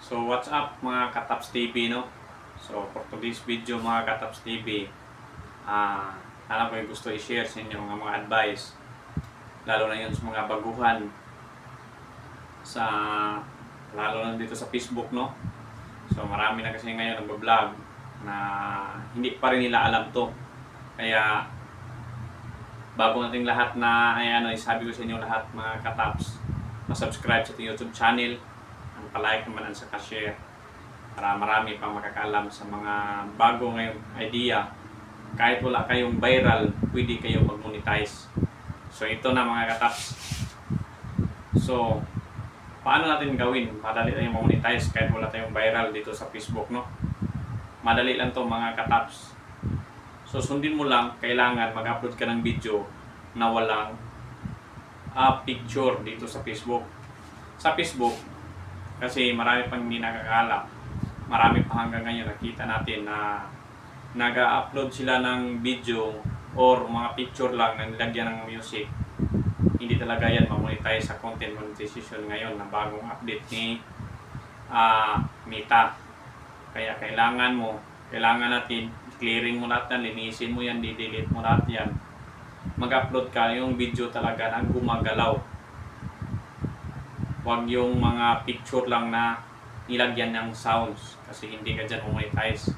So what's up mga Kataps TV, no? So for today's video mga Kataps TV, alam ko yung gusto i-share sa inyo mga advice, lalo na yun sa mga baguhan sa lalo na dito sa Facebook, no? So marami na kasi ngayon nagbablog na hindi pa rin nila alam to. Kaya bago nating lahat na isabi ko sa inyo lahat mga Kataps, subscribe sa ating YouTube channel, palike naman at saka share para marami pang makakaalam sa mga bago ngayong idea. Kahit wala kayong viral, pwede kayong mag-monetize. So ito na mga Kataps. So paano natin gawin? Madali tayong mag-monetize kahit wala tayong viral dito sa Facebook, no? Madali lang to mga Kataps. So sundin mo lang, kailangan mag-upload ka ng video na walang picture dito sa Facebook. Sa Facebook, kasi marami pang hindi nakakaalam. Marami pa hanggang ngayon nakita natin na nag-upload sila ng video or mga picture lang na nilagyan ng music. Hindi talaga yan ma-monetize sa content monetization ngayon na bagong update ni Meta. Kaya kailangan natin clearing mo lahat yan, linisin mo yan, di-delete mo lahat yan. Mag-upload ka yung video talaga na gumagalaw. Huwag yung mga picture lang na nilagyan ng sounds kasi hindi ka dyan monetize.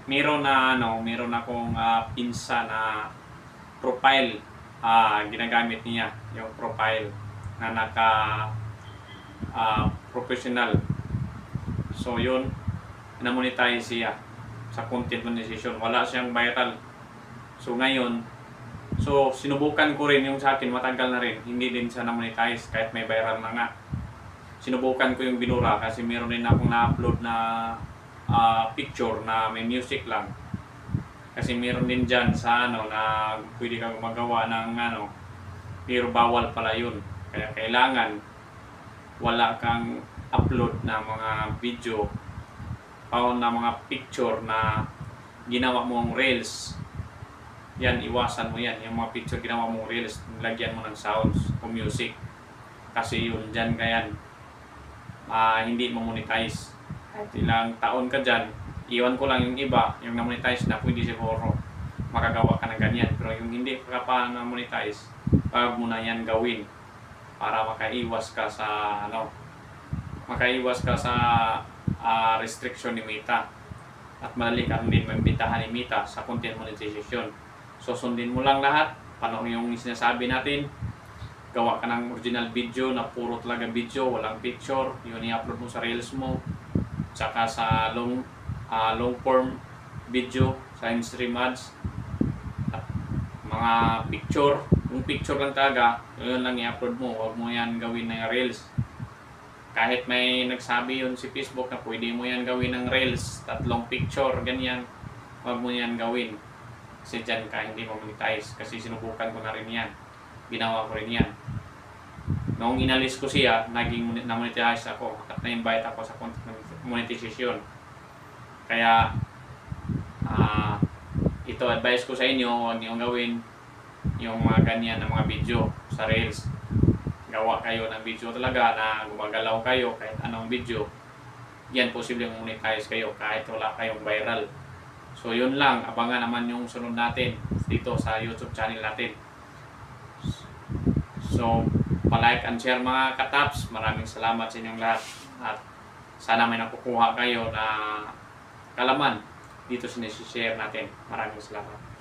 Meron akong pinsa na profile, ginagamit niya yung profile na naka professional. So yun, na-monetize siya sa content monetization. Wala siyang viral. So ngayon, sinubukan ko rin yung sa akin, matagal na rin. Hindi din siya na-monetize kahit may viral na nga. Sinubukan ko yung binura kasi meron din akong na-upload na picture na may music lang. Kasi meron din dyan sa na pwede kang magawa ng pero bawal pala yun. Kaya kailangan wala kang upload na mga video na mga picture na ginawa mong reels. Yan, iwasan mo yan. Yung mga picture ginawa mong reels, nilagyan mo ng sounds o music. Kasi yun, dyan ka yan. Hindi mo monetize. Kahit ilang taon ka dyan, iwan ko lang yung iba, yung na-monetize na pwede siguro makagawa ka ng ganyan. Pero yung hindi ka pa na-monetize, wag mo na yan gawin para makaiwas ka sa restriction ni Meta at madali ka din mambitahan ni Meta sa content monetization. So sundin mo lang lahat, panoorin yung sinasabi natin, gawa ka ng original video na puro talaga video, walang picture, yun i-upload mo sa reels mo, tsaka sa long form video, sa in-stream ads, at mga picture, yung picture lang talaga, yun lang i-upload mo, huwag mo yan gawin ng reels. Kahit may nagsabi yun si Facebook na pwede mo yan gawin ng reels, 3 picture, ganyan, huwag mo yan gawin. Kasi dyan ka hindi monetize. Kasi sinubukan ko na rin yan. Ginawa ko rin yan. Noong inalis ko siya, naging na-monetize ako at na-invite ako sa monetization. Kaya, ito advice ko sa inyo, huwag niyong gawin yung mga ganyan na mga video sa reels. Gawa kayo ng video talaga na gumagalaw kayo kahit anong video. Yan, posibleng monetize kayo kahit wala kayong viral. So yun lang, abangan naman yung sunod natin dito sa YouTube channel natin. So palike and share mga Kataps. Maraming salamat sa inyong lahat at sana may nakukuha kayo na kalaman dito sa share natin. Maraming salamat.